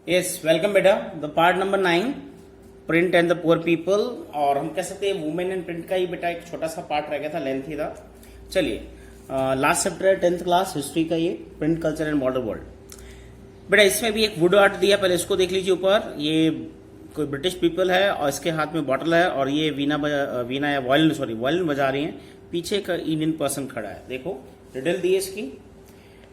Yes welcome बेटा the part number 9 print and the poor people. और हम कह सकते हैं वुमेन एंड प्रिंट का ही बेटा एक छोटा सा पार्ट रह गया था, लेंथी था। चलिए लास्ट चैप्टर है 10th क्लास हिस्ट्री का, ये print culture and modern world. बेटा इसमें भी एक वुड आर्ट दिया, पहले इसको देख लीजिए। ऊपर ये कोई ब्रिटिश पीपल है और इसके हाथ में बॉटल है और ये वीना या वायलिन बजा रही है। पीछे एक इंडियन पर्सन खड़ा है, देखो रिडल दी है इसकी।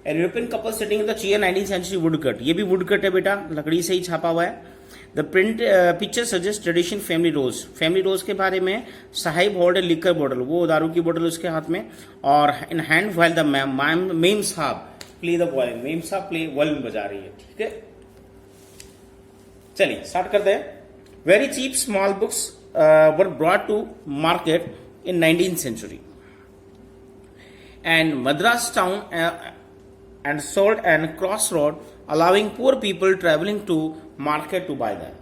European couple sitting in the chair 19th century wood cut. ये भी वुड कट है बेटा, लकड़ी से ही छापा हुआ है। The print picture suggest tradition family rose. Family rose के बारे में साहिब होल्ड लिकर बोतल, वो दारू की बोतल उसके हाथ में, और in hand while the mem sahib play the violin. Mem sahib play violin बजा रही है, ठीक है। चलिए स्टार्ट करते हैं। Very cheap small books were brought to market in 19th century and Madras town and sold and crossroad allowing poor people traveling to market to buy them।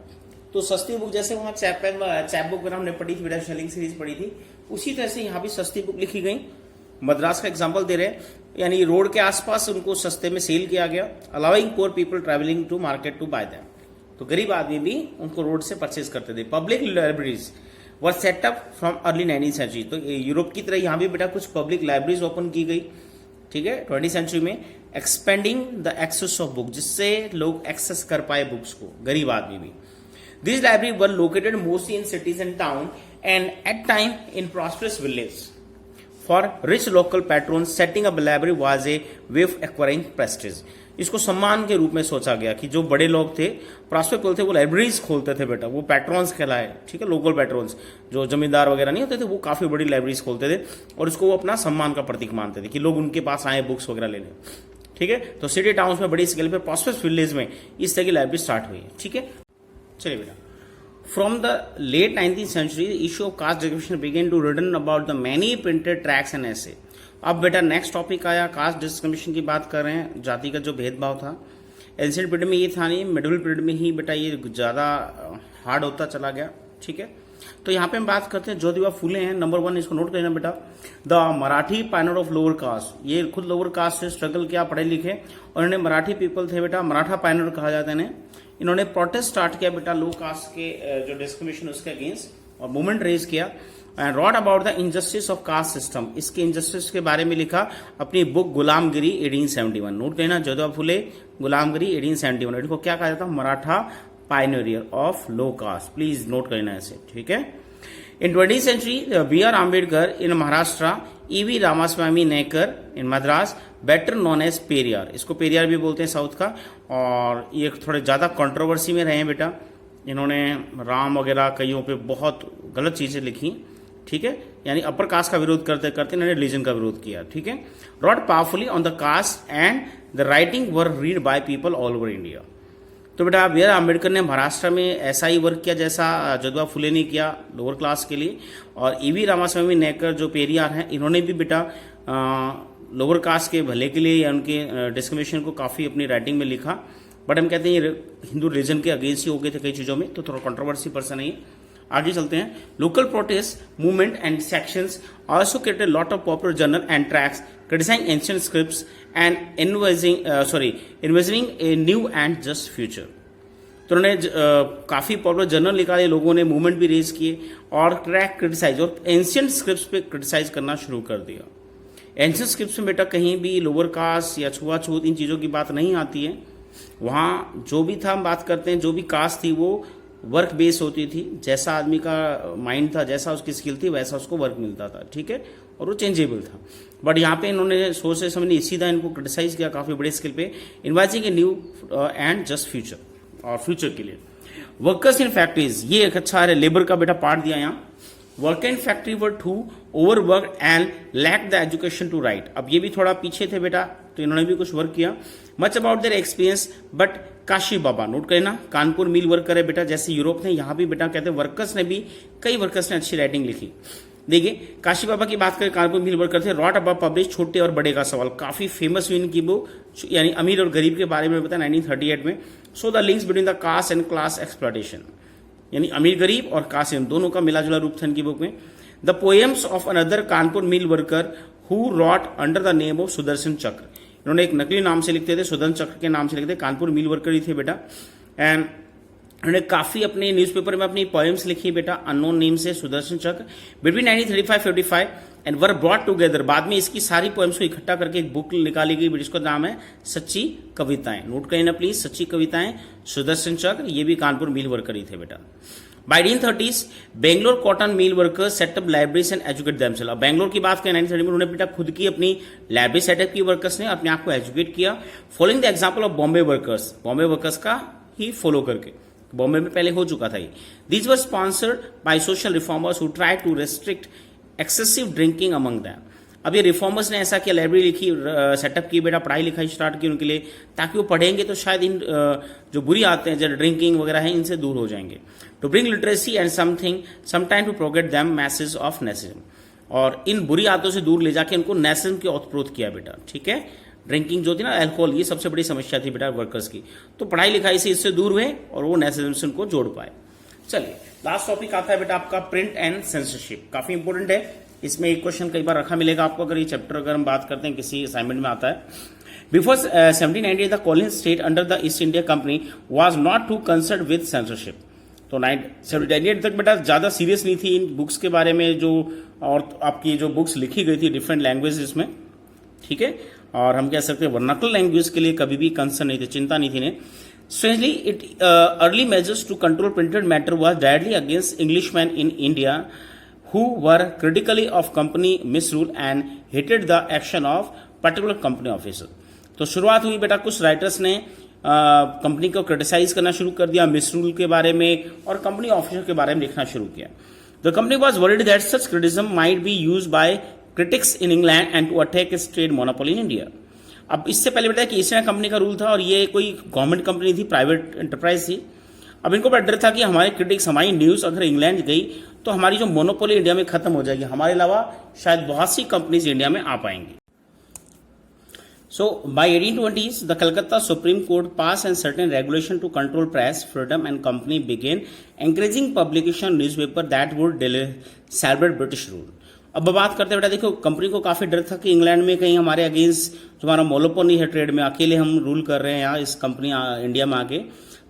तो सस्ती बुक जैसे वहां चैप बुक हमने पढ़ी थी बेटा, शेलिंग सीरीज पढ़ी थी, उसी तरह से यहाँ भी सस्ती बुक लिखी गई। मद्रास का एग्जांपल दे रहे हैं, यानी रोड के आसपास उनको सस्ते में सेल किया गया। Allowing poor people travelling to market to buy them, तो गरीब आदमी भी उनको रोड से परचेज करते थे। Public libraries were set up from early 19th century. तो यूरोप की तरह यहाँ भी बेटा कुछ पब्लिक लाइब्रेरीज ओपन की गई, ठीक है, 20th सेंचुरी में। Expanding the access of book, जिससे लोग एक्सेस कर पाए बुक्स को, गरीब आदमी भी। This library were located mostly in cities and town and at time in prosperous village for rich local patron. Setting up library was a way of acquiring prestige. इसको सम्मान के रूप में सोचा गया कि जो बड़े लोग थे, प्रॉस्पर पीपल थे, वो लाइब्रेरीज खोलते थे बेटा, वो पैट्रॉन्स कहलाए, ठीक है, लोकल पैट्रॉन्स, जो जमींदार वगैरह नहीं होते थे, वो काफी बड़ी लाइब्रेरीज खोलते थे और इसको वो अपना सम्मान का प्रतीक मानते थे कि लोग उनके पास आए बुक्स वगैरह लेने, ठीक है। तो सिटी टाउन्स में बड़ी स्केल पे प्रॉस्परस विलेज में इस तरह की लाइब्रेरी स्टार्ट हुई है, ठीक है। चलिए बेटा, from the late 19th century issue of caste discrimination begin to written about the many printed tracts and ऐसे। अब बेटा नेक्स्ट टॉपिक आया, कास्ट डिस्क्रिमिनेशन की बात कर रहे हैं, जाति का जो भेदभाव था। एंशिएंट पीरियड में ये था नहीं, मिडिवल पीरियड में ही बेटा ये ज्यादा हार्ड होता चला गया, ठीक है। तो यहाँ पे हम बात करते हैं ज्योतिबा फुले हैं, नंबर 1, इसको नोट करना बेटा। The Marathi Pioneer of lower caste, ये खुद लोअर कास्ट से स्ट्रगल किया, पढ़े लिखे, और इन्हें मराठी पीपल थे बेटा, मराठा पायनर कहा जाता है इन्हें। इन्होंने प्रोटेस्ट स्टार्ट किया बेटा लो कास्ट के जो डिस्क्रिमिनेशन उसके अगेंस्ट, और मूवमेंट रेज किया and wrote about the injustice of caste system. इसके इनजस्टिस के बारे में लिखा अपनी बुक गुलामगिरी 1871। नोट करना, ज्योतिबा फुले गुलामगिरी 1871। इनको क्या कहा जाता है? Maratha pioneer of low caste, please note करना ऐसे, ठीक है। In 20th century B.R. Ambedkar in Maharashtra, E.V. Ramaswamy Naicker in Madras, better known as Periyar. इसको पेरियार भी बोलते हैं साउथ का, और ये थोड़े ज्यादा कंट्रोवर्सी में रहे हैं बेटा। इन्होंने राम वगैरह कईयों पे बहुत गलत चीजें लिखी, ठीक है, यानी अपर कास्ट का विरोध करते करते इन्होंने रिलीजन का विरोध किया, ठीक है। Wrote powerfully on the caste and the writing were read by people all over India. तो बेटा B.R. आम्बेडकर ने महाराष्ट्र में ऐसा ही वर्क किया जैसा ज्योतिबा फुले ने किया लोअर क्लास के लिए, और E.V. रामास्वामी नेकर जो पेरियार हैं, इन्होंने भी बेटा लोअर कास्ट के भले के लिए या उनके डिस्क्रिमिनेशन को काफी अपनी राइटिंग में लिखा। बट हम कहते हैं ये हिंदू रिलीजन के अगेंस्ट ही हो गए थे कई चीजों में, तो थोड़ा कंट्रोवर्सी पर्सन है। आगे चलते हैं। Local protest movement and sections also created lot of popular journal and tracts criticising ancient scripts and envisioning a new and just future. तो उन्होंने काफी पॉपुलर जर्नल निकाले, लोगों ने मूवमेंट भी रेज किए और ट्रैक क्रिटिसाइज और एंशिएंट स्क्रिप्ट्स पे क्रिटिसाइज करना शुरू कर दिया। एंशिएंट स्क्रिप्ट्स में बेटा कहीं भी लोअर कास्ट या छुआछूत इन चीजों की बात नहीं आती है। वहां जो भी था, हम बात करते हैं, जो भी कास्ट थी वो वर्क बेस होती थी, जैसा आदमी का माइंड था, जैसा उसकी स्किल थी, वैसा उसको वर्क मिलता था, ठीक है, और वो चेंजेबल था। बट यहाँ पे इन्होंने सोच से समझ सीधा इनको क्रिटिसाइज किया काफी बड़े स्किल पे, envisioning a new and just future, और फ्यूचर के लिए। वर्कर्स इन फैक्ट्रीज, ये एक अच्छा है, लेबर का बेटा पार्ट दिया यहाँ। Work in factory were too overwork and lack the education to write. अब ये भी थोड़ा पीछे थे बेटा, तो इन्होंने भी कुछ वर्क किया। Much about their experience but Kashi Baba, note करना, कानपुर मिल वर्कर है बेटा, जैसे यूरोप ने, यहाँ भी बेटा कहते हैं वर्कर्स ने भी, कई वर्कर्स ने अच्छी राइटिंग लिखी। देखिए काशी बाबा की बात करें, कानपुर मिल वर्कर थे। रॉट अबाउट पब्लिश छोटे और बड़े का सवाल, काफी फेमस हुई इनकी बुक, यानी अमीर और गरीब के बारे में बताया 1938 में। So the links between the caste and class exploitation, यानी अमीर गरीब और कास्ट दोनों का मिला जुला रूप था इनकी बुक में। The poems of another Kanpur mill worker who rot under the name of Sudarshan चक्र। इन्होंने एक नकली नाम से लिखते थे, सुदर्शन चक्र के नाम से लिखते थे, कानपुर मिल वर्कर ही थे बेटा। एंड उन्होंने काफी अपने न्यूज़पेपर में अपनी पोएम्स लिखी बेटा, अननोन नेम से सुदर्शन चक्र, between 1935-55 and were brought together. बाद में इसकी सारी पोएम्स को इकट्ठा करके एक बुक निकाली गई, जिसका नाम है सच्ची कविताएं। नोट करें ना प्लीज, सच्ची कविताएं, सुदर्शन चक्र। ये भी कानपुर मिल वर्कर ही थे बेटा। By 1930s, Bangalore cotton mill workers setup libraries and educate themselves. अब बेंगलोर की बात करें 1930 में, उन्होंने बेटा खुद की अपनी लाइब्रेरी सेटअप की, वर्कर्स ने अपने आप को एजुकेट किया, following the example of Bombay workers. Bombay workers का ही फॉलो करके, बॉम्बे में पहले हो चुका था ये। These were sponsored by social reformers who try to restrict excessive drinking among them. अब ये रिफॉर्मर्स ने ऐसा किया, लाइब्रेरी लिखी, सेटअप की बेटा, पढ़ाई लिखाई स्टार्ट की उनके लिए, ताकि वो पढ़ेंगे तो शायद इन जो बुरी आदतें हैं, जो ड्रिंकिंग वगैरह है, इनसे दूर हो जाएंगे। To bring literacy and sometime to propagate them message of nationalism. और इन बुरी आदतों से दूर ले जाके उनको नेसिज्म की ओतप्रोत किया बेटा, ठीक है। ड्रिंकिंग जो थी ना, अल्कोहल, ये सबसे बड़ी समस्या थी बेटा वर्कर्स की। तो पढ़ाई लिखाई से इससे दूर हुए और वो नेसिज्म से उनको जोड़ पाए। चलिए लास्ट टॉपिक आता है बेटा आपका प्रिंट एंड सेंसरशिप। काफी इंपोर्टेंट है, इसमें एक क्वेश्चन कई बार रखा मिलेगा आपको, अगर ये चैप्टर अगर हम बात करते हैं किसी असाइनमेंट में आता है। Before 1798 the colonial state under the East India Company was not too concern with censorship. तो 1798 तक बेटा ज्यादा सीरियस नहीं थी इन बुक्स के बारे में, जो और आपकी जो बुक्स लिखी गई थी डिफरेंट लैंग्वेजेस में, ठीक है। और हम कह सकते हैं वर्नाकुलर लैंग्वेज के लिए कभी भी कंसर्न नहीं थे, चिंता नहीं थी ने। Strangely, early measures to control printed matter was directly against Englishmen in India who were critically of company misrule and hated the action of particular company officer. तो शुरुआत हुई बेटा, कुछ राइटर्स ने कंपनी को क्रिटिसाइज करना शुरू कर दिया, मिसरूल के बारे में और कंपनी ऑफिसर के बारे में लिखना शुरू किया। The company was worried that such criticism might be used by critics in England and to attack its trade monopoly in India. अब इससे पहले बेटा कि ईस्ट इंडिया कंपनी का रूल था और ये कोई गवर्नमेंट कंपनी थी, प्राइवेट एंटरप्राइज थी। अब इनको बड़ा डर था कि हमारे क्रिटिक्स, हमारी न्यूज अगर इंग्लैंड गई तो हमारी जो मोनोपोली इंडिया में खत्म हो जाएगी, हमारे अलावा शायद बहुत सी कंपनीज इंडिया में आ पाएंगी। So by 1820s, the Calcutta Supreme Court passed and certain regulation to control press freedom and company began encouraging publication of newspaper that would celebrate British rule. अब बात करते बेटा, देखो कंपनी को काफी डर था कि इंग्लैंड में कहीं हमारे अगेंस्ट जो हमारा मोनोपोली है ट्रेड में, अकेले हम रूल कर रहे हैं यहाँ इस कंपनी इंडिया में आके,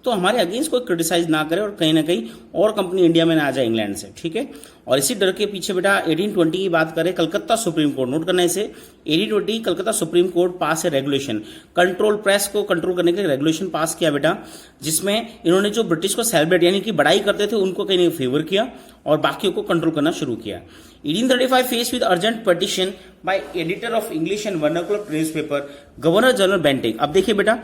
तो हमारे अगेंस्ट कोई क्रिटिसाइज ना करे और कहीं ना कहीं और कंपनी इंडिया में ना आ जाए इंग्लैंड से, ठीक है। और इसी डर के पीछे बेटा 1820 की बात करें, कलकत्ता सुप्रीम कोर्ट, नोट करना इसे, 1820 कलकत्ता सुप्रीम कोर्ट पास है रेगुलेशन, कंट्रोल प्रेस को कंट्रोल करने के लिए रेगुलेशन पास किया बेटा, जिसमें इन्होंने जो ब्रिटिश को सेलिब्रेट यानी कि बड़ाई करते थे उनको कहीं फेवर किया और बाकियों को कंट्रोल करना शुरू किया। 1835 face with urgent petition by editor of English and vernacular newspaper governor general Bentinck. अब देखिए बेटा,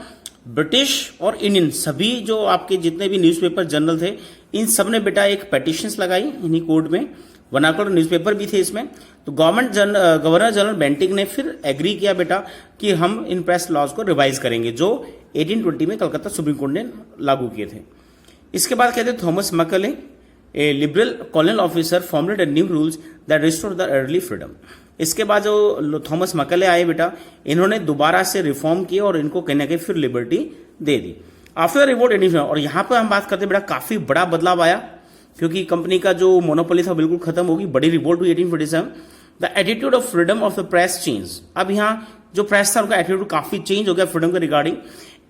ब्रिटिश और इंडियन सभी जो आपके जितने भी न्यूज़पेपर जनरल थे, इन सब ने बेटा एक पेटिशंस लगाई इन्हीं कोर्ट में, वर्नाकुलर न्यूज़पेपर भी थे इसमें। तो गवर्नर जनरल बेंटिंग ने फिर एग्री किया बेटा कि हम इन प्रेस लॉज को रिवाइज करेंगे, जो 1820 में कलकत्ता सुप्रीम कोर्ट ने लागू किए थे। इसके बाद कहते Thomas McClay, A liberal colonial officer, formulated new rules that restore the early freedom. इसके बाद जो थॉमस मैकले आए बेटा, इन्होंने दोबारा से रिफॉर्म किए और इनको कहीं ना कहीं फिर लिबर्टी दे दी आफ्टर रिवोल्ट 1847। और यहां पर हम बात करते बेटा, काफी बड़ा बदलाव आया क्योंकि कंपनी का जो मोनोपोली था बिल्कुल खत्म होगी, बड़ी रिवोल्ट हुई 1847। The attitude of freedom of the press change. अब यहाँ जो प्रेस था उनका एटीट्यूड काफी चेंज हो गया फ्रीडम के regarding.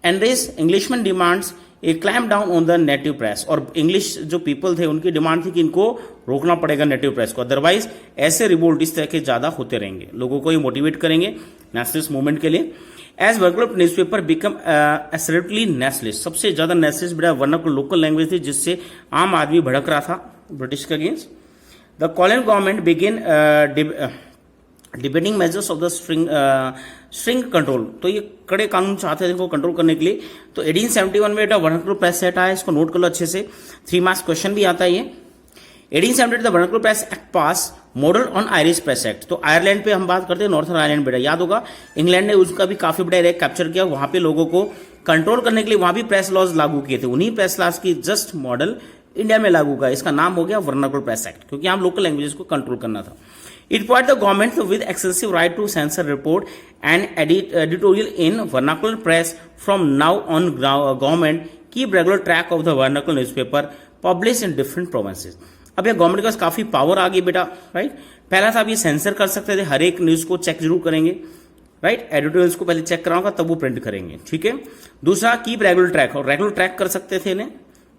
And this Englishman demands A clamp down on the native press. और इंग्लिश जो पीपल थे उनकी डिमांड थी कि इनको रोकना पड़ेगा नेटिव प्रेस को, अदरवाइज ऐसे रिवोल्ट इस तरह के ज्यादा होते रहेंगे, लोगों को ये मोटिवेट करेंगे नेशनलिस्ट मूवमेंट के लिए। As vernacular newspaper become absolutely nationalist. सबसे ज्यादा नेशनलिस्ट बेटा वर्नाकुलर लोकल लैंग्वेज थी, जिससे आम आदमी भड़क रहा था ब्रिटिश के against. The colonial government begin debating measures of the string control. तो ये कड़े कानून चाहते थे इनको कंट्रोल करने के लिए। तो 1871 में बेटा वर्नाकुलर प्रेस एक्ट आया, इसको नोट कर लो अच्छे से, 3 मार्क्स क्वेश्चन भी आता है ये। 1878 the vernacular press act pass, model on Irish press act. तो आयरलैंड पे हम बात करते हैं, नॉर्थन आयरलैंड बेटा याद होगा, इंग्लैंड ने उसका भी काफी बड़ा एरिया कैप्चर किया, वहां पे लोगों को कंट्रोल करने के लिए वहां भी प्रेस लॉज लागू किए थे। उन्हीं प्रेस लॉज की जस्ट मॉडल इंडिया में लागू किया, इसका नाम हो गया वर्नाकुलर प्रेस एक्ट, क्योंकि हम लोकल लैंग्वेजेस को कंट्रोल करना था। It provided the government with excessive right to censor, report and editorial in vernacular press. From now on, government keep regular track of the vernacular newspaper published in different provinces. अब ये government के पास काफी power आ गई बेटा, right. पहला था अब ये सेंसर कर सकते थे, हर एक न्यूज को चेक जरूर करेंगे, राइट। एडिटोरियल्स को पहले चेक कराऊंगा तब वो प्रिंट करेंगे, ठीक है। दूसरा, कीप रेगुलर ट्रैक, और रेगुलर ट्रैक कर सकते थे इन्हें,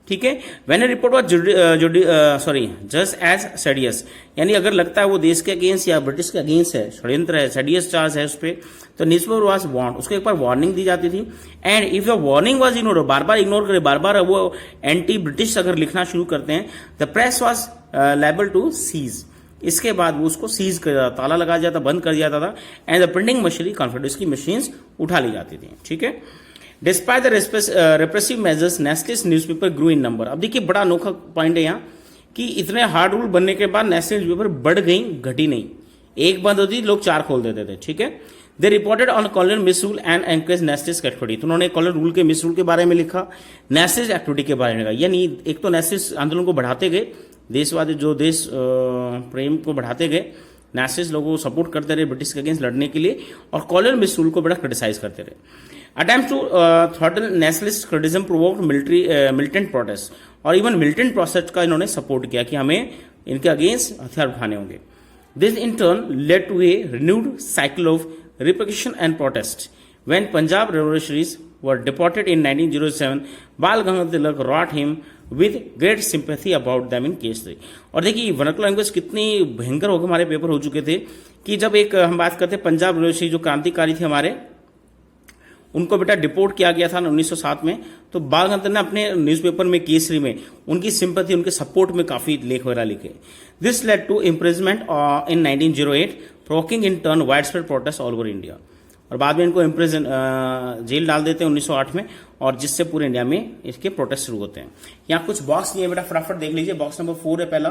ठीक है। When a report was just as seditious, यानी अगर लगता है वो देश के अगेंस्ट या ब्रिटिश के अगेंस्ट है, षड्यंत्र है, सेडियस चार्ज है उस पर, तो न्यूज़पेपर वाज वार्न, उसको एक बार वार्निंग दी जाती थी। And if the warning was ignore, bar bar ignore करे, बार बार वो एंटी ब्रिटिश अगर लिखना शुरू करते हैं, the press was liable to seize, इसके बाद वो उसको सीज कर जाता, ताला लगा जाता, बंद कर जाता था। And the printing machinery confidence, इसकी मशीन्स उठा ली जाती थी, ठीक है। Despite the repressive measures nationalist newspaper grew in number. अब देखिए बड़ा अनोखा पॉइंट है यहाँ कि इतने हार्ड रूल बनने के बाद नेशनल न्यूज़पेपर बढ़ गई, घटी नहीं। एक बंद होती लोग 4 खोल देते थे, ठीक है। दे reported on colonial मिसरूल and encourage nationalist activity, तो उन्होंने कॉलोनियल रूल के मिसरूल के बारे में लिखा, नेशनलिस्ट एक्टिविटी के बारे में लिखा। यानी एक तो नेशनलिस्ट आंदोलन को बढ़ाते गए, देशवादी जो देश प्रेम को बढ़ाते गए, नेशनलिस्ट लोगों को सपोर्ट करते रहे ब्रिटिश के अगेंस्ट लड़ने के लिए, और कॉलोनियल मिसरूल को बड़ा क्रिटिसाइज करते रहे। Attempts to throttle nationalist criticism provoked militant protest, और इवन मिलिटेंट प्रोटेस्ट का इन्होंने सपोर्ट किया कि हमें इनके अगेंस्ट हथियार उठाने होंगे। This in turn led to a renewed cycle of repression and protest. When Punjab revolutionaries were deported in 1907, Bal Gangadhar Tilak wrote him with great sympathy about them in Kesari. और देखिए वर्नाकुलर लैंग्वेज कितनी भयंकर होकर हमारे पेपर हो चुके थे कि जब एक हम बात करते पंजाब रेवोल्यूशनरी जो क्रांतिकारी थे हमारे, उनको बेटा डिपोर्ट किया गया था 1907 में, तो बाल गंगाधर ने अपने न्यूज़पेपर में केसरी में उनकी सिंपैथी, उनके सपोर्ट में काफी लेख वगैरह लिखे। This led to imprisonment in 1908, provoking in turn wide spread protest all over India. और बाद में इनको इम्प्रिजन जेल डाल देते हैं 1908 में, और जिससे पूरे इंडिया में इसके प्रोटेस्ट शुरू होते हैं। यहाँ कुछ बॉक्स दिए बेटा, फटाफट देख लीजिए। बॉक्स नंबर 4 है पहला,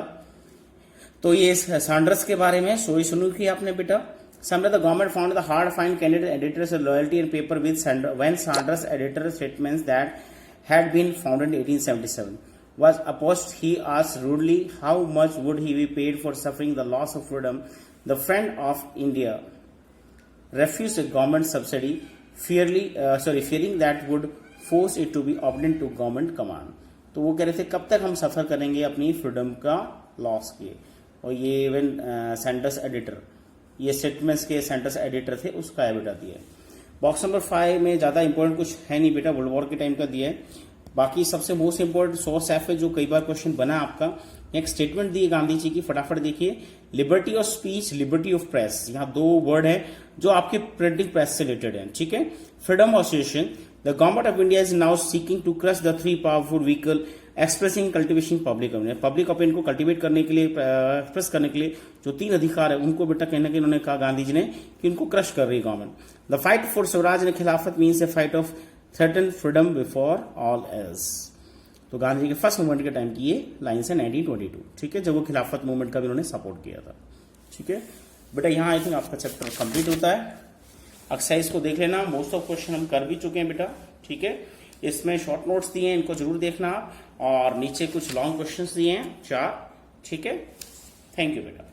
तो ये सैंडर्स के बारे में स्टोरी सुनी की आपने बेटा। Somewhere the government found the hard-find candidate editors a loyalty and paper with when Sanders' editor statements that had been founded in 1877 was opposed. He asked rudely how much would he be paid for suffering the loss of freedom. The friend of India refused a government subsidy, fearing that would force it to be obedient to government command. तो वो कह रहे थे कब तक हम सफर करेंगे अपनी फ्रीडम का लॉस किए। और ये इवन सैंडर्स एडिटर, ये स्टेटमेंट्स के सेंटर्स एडिटर थे, उसका है बेटा दिया है। बॉक्स नंबर 5 में ज्यादा इंपॉर्टेंट कुछ है नहीं बेटा, वर्ल्ड वॉर के टाइम का दिया है। बाकी सबसे मोस्ट इंपॉर्टेंट सोर्स एफ है जो कई बार क्वेश्चन बना आपका। एक स्टेटमेंट दी है गांधी जी की, फटाफट देखिए। Liberty of speech, liberty of press, यहाँ 2 वर्ड है जो आपके प्रिंटिंग प्रेस से रिलेटेड है, ठीक है। Freedom of association, the government of India is now seeking to crush the 3 powerful vehicle expressing cultivation public opinion. Public opinion को cultivate करने के लिए, एक्सप्रेस करने के लिए जो 3 अधिकार है उनको बेटा कहीं ना कहीं उन्होंने कहा गांधी जी ने कि उनको क्रश कर रही है government. The fight for Swaraj and Khilafat means a fight of threaten freedom before all else. तो गांधी जी के फर्स्ट मूवमेंट के टाइम की ये लाइन है 1922, ठीक है, जब वो खिलाफत मूवमेंट का भी उन्होंने सपोर्ट किया था, ठीक है बेटा। यहाँ आई थिंक आपका चैप्टर कंप्लीट होता है। एक्सरसाइज को देख लेना, मोस्ट ऑफ क्वेश्चन हम कर भी चुके हैं बेटा, ठीक है। इसमें शॉर्ट नोट्स दिए हैं, इनको जरूर देखना आप, और नीचे कुछ लॉन्ग क्वेश्चंस दिए हैं 4, ठीक है। थैंक यू बेटा।